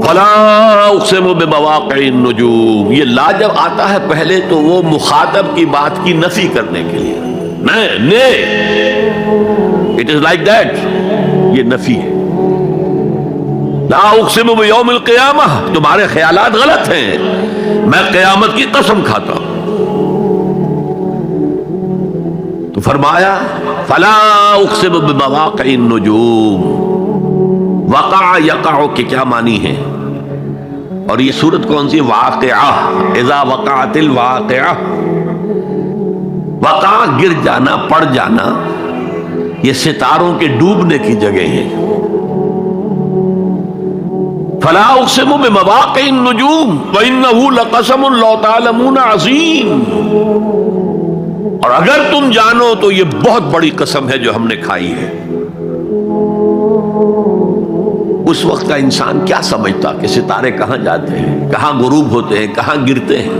فلا اقسم بمواقع النجوم، یہ لا جب آتا ہے پہلے تو وہ مخاطب کی بات کی نفی کرنے کے لیے، اٹ از لائک دیٹ، یہ نفی ہے. لا اقسم بیوم القیامہ، تمہارے خیالات غلط ہیں، میں قیامت کی قسم کھاتا ہوں. تو فرمایا فلا اقسم بمواقع النجوم. وقع یقع کے کیا معنی ہے؟ اور یہ سورت کون سی؟ واقعہ. اذا وقعت الواقعہ، وقع گر جانا، پڑ جانا، یہ ستاروں کے ڈوبنے کی جگہ ہے. فلا اقسم بمواقع النجوم وانه لقسم لو تعلمون عظیم. اور اگر تم جانو تو یہ بہت بڑی قسم ہے جو ہم نے کھائی ہے. اس وقت کا انسان کیا سمجھتا کہ ستارے کہاں جاتے ہیں، کہاں غروب ہوتے ہیں، کہاں گرتے ہیں؟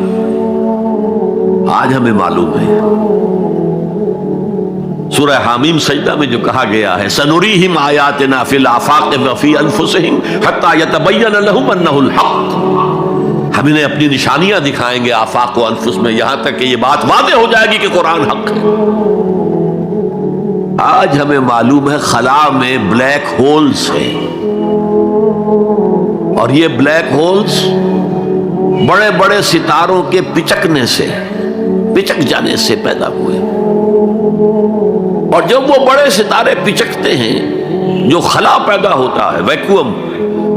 آج ہمیں معلوم ہے. سورہ حامیم سجدہ میں جو کہا گیا ہے سنریہم آیاتنا فی الآفاق وفی انفسہم حتی یتبین لہم انہ الحق، ہم انہیں اپنی نشانیاں دکھائیں گے آفاق و انفس میں، یہاں تک کہ یہ بات واضح ہو جائے گی کہ قرآن حق ہے. آج ہمیں معلوم ہے خلا میں بلیک ہولز ہیں، اور یہ بلیک ہولز بڑے بڑے ستاروں کے پچکنے سے، پچک جانے سے پیدا ہوئے. اور جب وہ بڑے ستارے پچکتے ہیں، جو خلا پیدا ہوتا ہے، ویکیوم،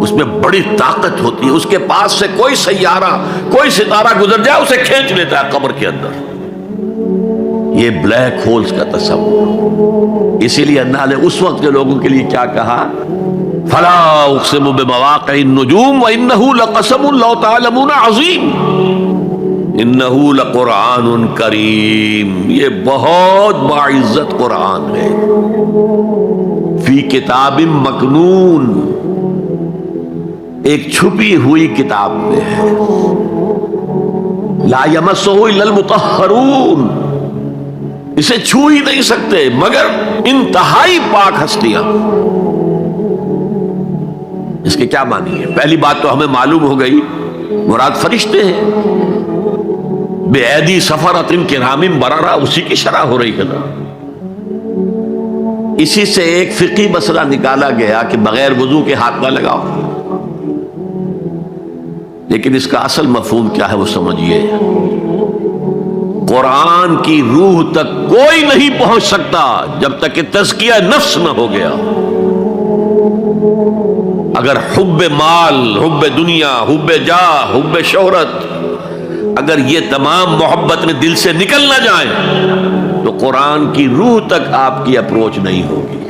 اس میں بڑی طاقت ہوتی ہے، اس کے پاس سے کوئی سیارہ، کوئی ستارہ گزر جائے اسے کھینچ لیتا ہے قبر کے اندر. یہ بلیک ہولز کا تصور. اسی لیے اللہ نے اس وقت کے لوگوں کے لیے کیا کہا؟ فلا اقسم بمواقع النجوم وانہ لقسم لو تعلمون عظیم انہ لقرآن کریم. یہ بہت باعزت قرآن ہے. فی کتاب مکنون، ایک چھپی ہوئی کتاب میں ہے. لا یمسہ الا المطہرون، اسے چھو ہی نہیں سکتے مگر انتہائی پاک ہستیاں. اس کے کیا معنی ہے؟ پہلی بات تو ہمیں معلوم ہو گئی، مراد فرشتے ہیں. بے ایدی سفرۃ کرام بررہ، اسی کی شرح ہو رہی ہے نا. اسی سے ایک فقہی مسئلہ نکالا گیا کہ بغیر وضو کے ہاتھ نہ لگاؤ. لیکن اس کا اصل مفہوم کیا ہے وہ سمجھیے. قرآن کی روح تک کوئی نہیں پہنچ سکتا جب تک کہ تزکیہ نفس نہ ہو گیا. اگر حب مال، حب دنیا، حب جاہ، حب شہرت، اگر یہ تمام محبت میں دل سے نکل نہ جائیں تو قرآن کی روح تک آپ کی اپروچ نہیں ہوگی.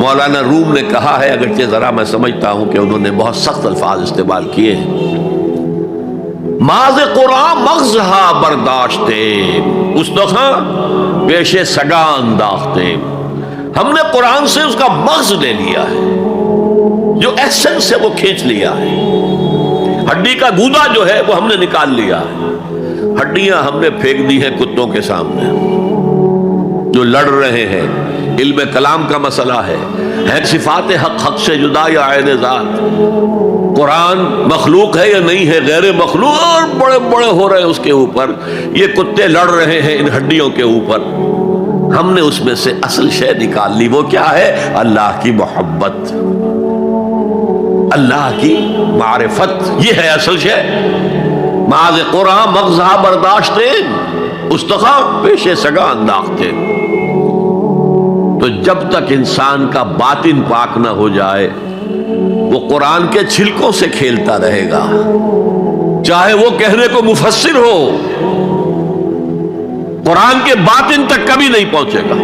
مولانا روم نے کہا ہے، اگرچہ ذرا میں سمجھتا ہوں کہ انہوں نے بہت سخت الفاظ استعمال کیے ہیں، ماز قرآن مغزہا برداشتے استخاں پیش سگا انداختے. ہم نے قرآن سے اس کا مغز لے لیا ہے، جو ایسنس سے وہ کھینچ لیا ہے. ہڈی کا گودا جو ہے وہ ہم نے نکال لیا ہے. ہڈیاں ہم نے پھینک دی ہیں کتوں کے سامنے جو لڑ رہے ہیں. علم کلام کا مسئلہ ہے صفات حق سے جدا یا عین ذات. قرآن مخلوق ہے یا نہیں ہے، غیر مخلوق، اور بڑے بڑے ہو رہے ہیں اس کے اوپر. یہ کتے لڑ رہے ہیں ان ہڈیوں کے اوپر. ہم نے اس میں سے اصل شے نکال لی. وہ کیا ہے؟ اللہ کی محبت، اللہ کی معرفت. یہ ہے اصل شے. ماذ قرآن مغزہ برداشتے استخاں پیش سگا انداختے. تو جب تک انسان کا باطن پاک نہ ہو جائے وہ قرآن کے چھلکوں سے کھیلتا رہے گا، چاہے وہ کہنے کو مفسر ہو، قرآن کے باطن تک کبھی نہیں پہنچے گا.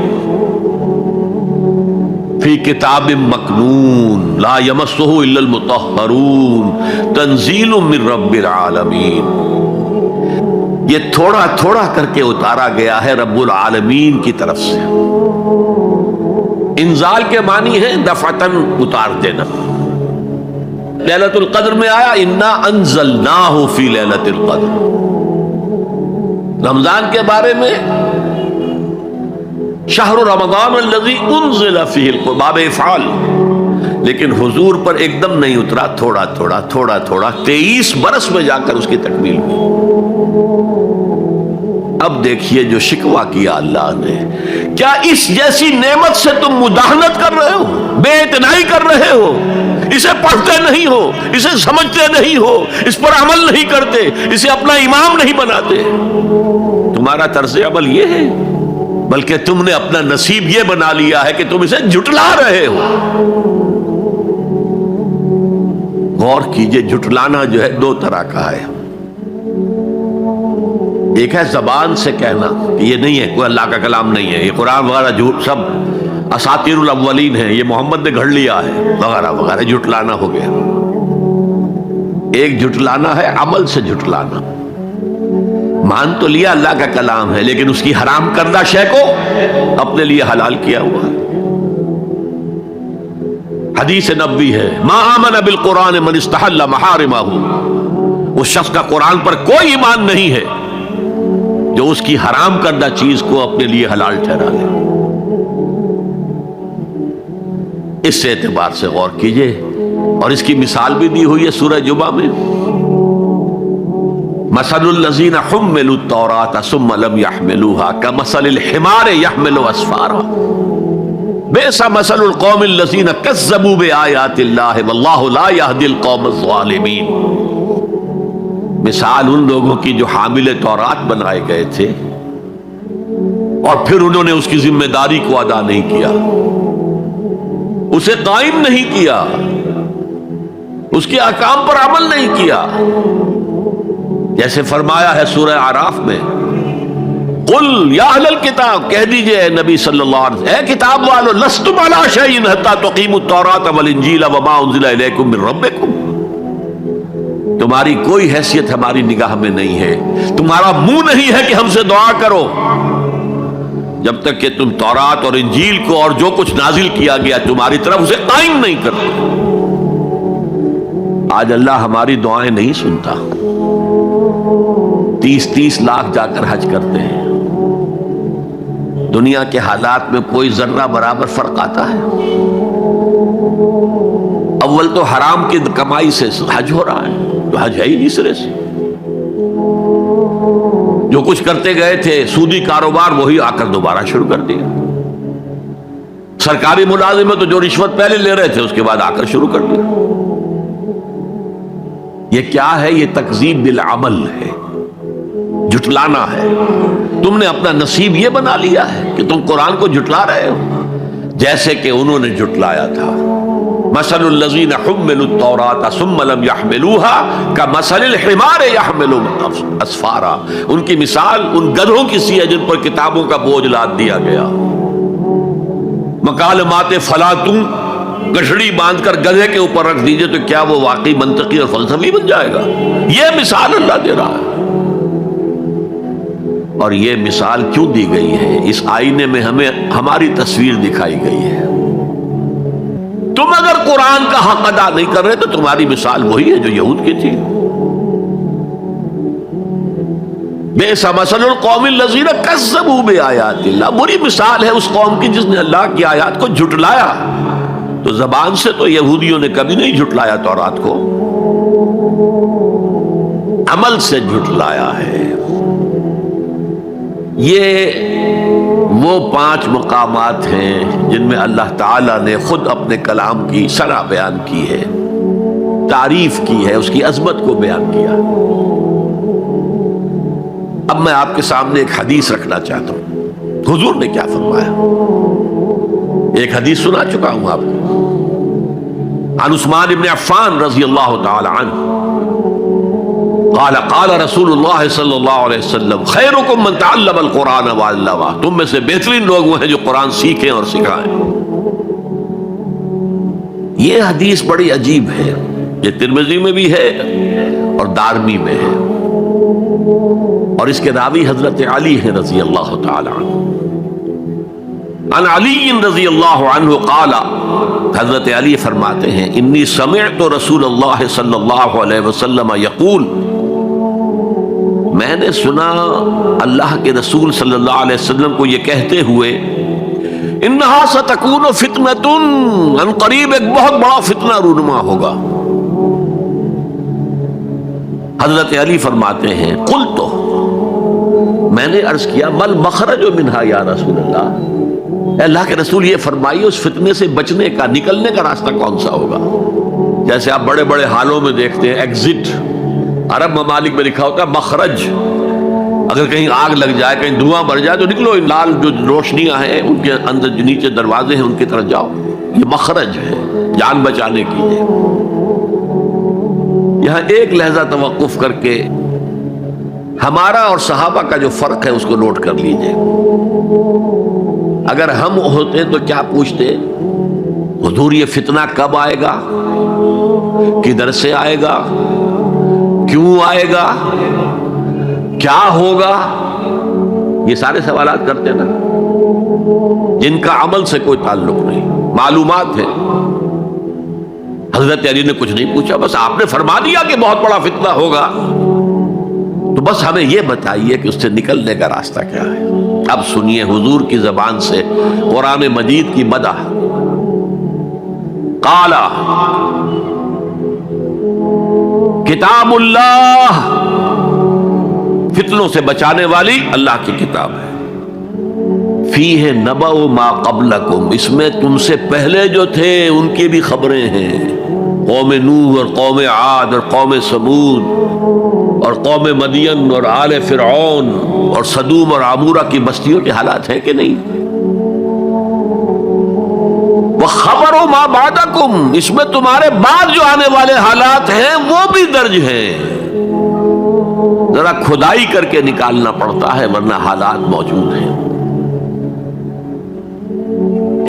فی کتاب مکنون لا یمسہ الا المطہرون تنزیل من رب العالمین. یہ تھوڑا تھوڑا کر کے اتارا گیا ہے رب العالمین کی طرف سے. انزال کے معنی ہے دفعتاً اتار دینا. لیلۃ القدر میں آیا انا انزلناہ فی لیلۃ القدر. رمضان کے بارے میں شہر رمضان الذی انزل فیہ القرآن، باب افعال، لیکن حضور پر ایک دم نہیں اترا، تھوڑا تھوڑا تھوڑا تھوڑا 23 برس میں جا کر اس کی تکمیل ہوئی۔ اب دیکھیے جو شکوہ کیا اللہ نے، کیا اس جیسی نعمت سے تم مداہنت کر رہے ہو، بے اعتنائی کر رہے ہو، اسے پڑھتے نہیں ہو، اسے سمجھتے نہیں ہو، اس پر عمل نہیں کرتے، اسے اپنا امام نہیں بناتے؟ تمہارا طرز عمل یہ ہے، بلکہ تم نے اپنا نصیب یہ بنا لیا ہے کہ تم اسے جھٹلا رہے ہو۔ غور کیجئے، جھٹلانا جو ہے دو طرح کا ہے۔ ایک ہے زبان سے کہنا کہ یہ نہیں ہے، کوئی اللہ کا کلام نہیں ہے، یہ قرآن وغیرہ جھوٹ، سب اساطیر الاولین ہیں، یہ محمد نے گھڑ لیا ہے وغیرہ وغیرہ، جھٹلانا ہو گیا۔ ایک جھٹلانا ہے عمل سے جھٹلانا، مان تو لیا اللہ کا کلام ہے لیکن اس کی حرام کردہ شے کو اپنے لیے حلال کیا ہوا ہے۔ حدیث نبوی ہے، ما آمن بالقرآن من استحل محارمہ، اس شخص کا قرآن پر کوئی ایمان نہیں ہے جو اس کی حرام کردہ چیز کو اپنے لیے حلال ٹھہرا لے۔ اس اعتبار سے غور کیجئے، اور اس کی مثال بھی دی ہوئی ہے سورہ جمعہ میں، مثل الذین حملوا التوراۃ ثم لم يحملوها كمثل الحمار يحمل اسفارا بئس مثل القوم الذین کذبوا بآیات اللہ واللہ لا یہدی القوم الظالمین۔ مثال ان لوگوں کی جو حامل تورات بنائے گئے تھے اور پھر انہوں نے اس کی ذمہ داری کو ادا نہیں کیا، اسے قائم نہیں کیا، اس کے احکام پر عمل نہیں کیا۔ جیسے فرمایا ہے سورہ اعراف میں، قل یا اہل الکتاب، کہہ دیجئے اے نبی صلی اللہ علیہ وسلم، اے کتاب والو، لستم علی شیء حتی تقیموا التوراۃ والانجیل وما انزل الیکم من ربکم، تمہاری کوئی حیثیت ہماری نگاہ میں نہیں ہے، تمہارا منہ نہیں ہے کہ ہم سے دعا کرو، جب تک کہ تم تورات اور انجیل کو اور جو کچھ نازل کیا گیا تمہاری طرف اسے قائم نہیں کرتے۔ آج اللہ ہماری دعائیں نہیں سنتا، 30 لاکھ جا کر حج کرتے ہیں، دنیا کے حالات میں کوئی ذرہ برابر فرق آتا ہے؟ اول تو حرام کی کمائی سے حج ہو رہا ہے، تو حج ہے ہی نہیں سرے سے۔ جو کچھ کرتے گئے تھے سودی کاروبار وہی آ کر دوبارہ شروع کر دیا۔ سرکاری ملازم تو جو رشوت پہلے لے رہے تھے اس کے بعد آ کر شروع کر دیا۔ یہ کیا ہے؟ یہ تکذیب بالعمل ہے، جھٹلانا ہے۔ تم نے اپنا نصیب یہ بنا لیا ہے کہ تم قرآن کو جھٹلا رہے ہو جیسے کہ انہوں نے جھٹلایا تھا۔ مثل الذین حملوا التوراۃ ثم لم يحملوها كمثل الحمار يحمل اسفارا، ان کی مثال ان گدھوں کی سی ہے جن پر کتابوں کا بوجھ لاد دیا گیا۔ مکالمات فلاطوں، گٹھڑی باندھ کر گدھے کے اوپر رکھ دیجئے تو کیا وہ واقعی منطقی اور فلسفی بن جائے گا؟ یہ مثال اللہ دے رہا ہے۔ اور یہ مثال کیوں دی گئی ہے؟ اس آئینے میں ہمیں ہماری تصویر دکھائی گئی ہے۔ تم اگر قرآن کا حق ادا نہیں کر رہے تو تمہاری مثال وہی ہے جو یہود کی تھی۔ بئس مثل القوم الذین کذبوا بآیات اللہ، بری مثال ہے اس قوم کی جس نے اللہ کی آیات کو جھٹلایا۔ تو زبان سے تو یہودیوں نے کبھی نہیں جھٹلایا تورات کو، عمل سے جھٹلایا ہے۔ یہ وہ 5 مقامات ہیں جن میں اللہ تعالیٰ نے خود اپنے کلام کی شرح بیان کی ہے، تعریف کی ہے، اس کی عظمت کو بیان کیا۔ اب میں آپ کے سامنے ایک حدیث رکھنا چاہتا ہوں، حضور نے کیا فرمایا۔ ایک حدیث سنا چکا ہوں آپ کو، عن عثمان بن عفان رضی اللہ تعالی عنہ قال قال رسول اللہ صلی اللہ علیہ وسلم خیرکم من تعلم القرآن وعلمہ، تم میں سے بہترین لوگ وہ ہیں جو قرآن سیکھیں اور سکھائیں۔ یہ حدیث بڑی عجیب ہے، یہ ترمذی میں بھی ہے اور دارمی میں ہے، اور اس کے راوی حضرت علی ہیں رضی اللہ تعالی عنہ۔ عن علی رضی اللہ عنہ قال، حضرت علی فرماتے ہیں انی سمعت رسول اللہ صلی اللہ علیہ وسلم یقول، میں نے سنا اللہ کے رسول صلی اللہ علیہ وسلم کو یہ کہتے ہوئے انہا ستکون فتنۃ، ان قریب ایک بہت بڑا فتنہ رونما ہوگا۔ حضرت علی فرماتے ہیں قلت، میں نے عرض کیا مل مخرج منہا یا رسول اللہ، اے اللہ کے رسول یہ فرمائیے اس فتنے سے بچنے کا، نکلنے کا راستہ کون سا ہوگا؟ جیسے آپ بڑے بڑے حالوں میں دیکھتے ہیں ایگزٹ، عرب ممالک میں لکھا ہوتا ہے مخرج، اگر کہیں آگ لگ جائے، کہیں دھواں بڑھ جائے تو نکلو، لال جو روشنیاں ہیں ان کے اندر جو نیچے دروازے ہیں ان کی طرف جاؤ، یہ مخرج ہے جان بچانے کی ہے۔ یہاں ایک لحظہ توقف کر کے ہمارا اور صحابہ کا جو فرق ہے اس کو نوٹ کر لیجئے۔ اگر ہم ہوتے تو کیا پوچھتے؟ حضور یہ فتنہ کب آئے گا، کدھر سے آئے گا، کیوں آئے گا، کیا ہوگا؟ یہ سارے سوالات کرتے نا، جن کا عمل سے کوئی تعلق نہیں، معلومات ہے۔ حضرت علی نے کچھ نہیں پوچھا، بس آپ نے فرما دیا کہ بہت بڑا فتنہ ہوگا، تو بس ہمیں یہ بتائیے کہ اس سے نکلنے کا راستہ کیا ہے۔ اب سنیے حضور کی زبان سے قرآن مجید کی مدح۔ قال کتاب اللہ، فتنوں سے بچانے والی اللہ کی کتاب ہے۔ فیہ نبأ ما قبلکم، اس میں تم سے پہلے جو تھے ان کی بھی خبریں ہیں، قوم نوح اور قوم عاد اور قوم سمود اور قوم مدین اور آل فرعون اور سدوم اور عمورہ کی بستیوں کے حالات ہیں کہ نہیں؟ وَخَبَرُ مَا بَعْدَكُمْ، اس میں تمہارے بعد جو آنے والے حالات ہیں وہ بھی درج ہیں۔ ذرا کھدائی کر کے نکالنا پڑتا ہے ورنہ حالات موجود ہیں۔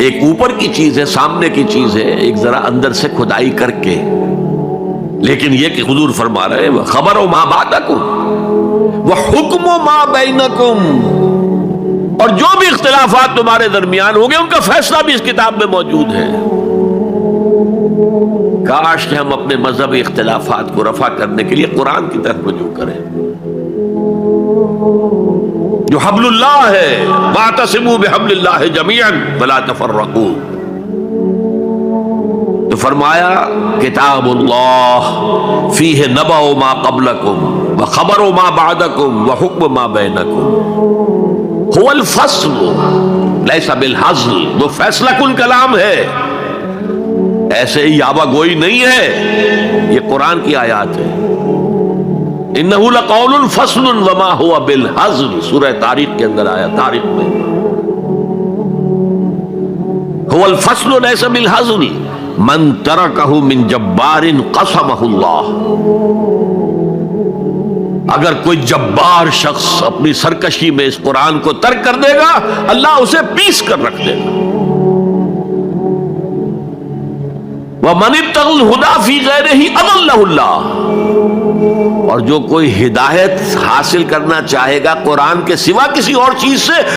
ایک اوپر کی چیز ہے، سامنے کی چیز ہے، ایک ذرا اندر سے کھدائی کر کے، لیکن یہ کہ حضور فرما رہے ہیں خبرو ما بعدکم وحکم ما بینکم، اور جو بھی اختلافات تمہارے درمیان ہوں گے ان کا فیصلہ بھی اس کتاب میں موجود ہے۔ کاش کہ ہم اپنے مذہبی اختلافات کو رفع کرنے کے لیے قرآن کی طرف رجوع کریں، جو حبل اللہ ہے، واعتصموا بحبل اللہ جميعا ولا تفرقوا۔ تو فرمایا کتاب اللہ فیہ نبأ ما قبلکم وخبر ما بعدکم وحکم ما بینکم، هو الفصل لیس بالحزل، وہ فیصلہ کن کلام ہے، ایسے ہی یابہ گوئی نہیں ہے، یہ قرآن کی آیات ہے۔ انہ لقول فصل وما هو بالحزل، سورہ طارق کے اندر آیا، طارق میں هو الفصل لیس بالحزل من ترکہ من جبار قسمہ اللہ، اگر کوئی جبار شخص اپنی سرکشی میں اس قرآن کو ترک کر دے گا اللہ اسے پیس کر رکھ دے گا۔ وَمَنِ ابْتَغَى الْهُدَى فِي غَيْرِهِ أَضَلَّهُ اللَّهُ، اور جو کوئی ہدایت حاصل کرنا چاہے گا قرآن کے سوا کسی اور چیز سے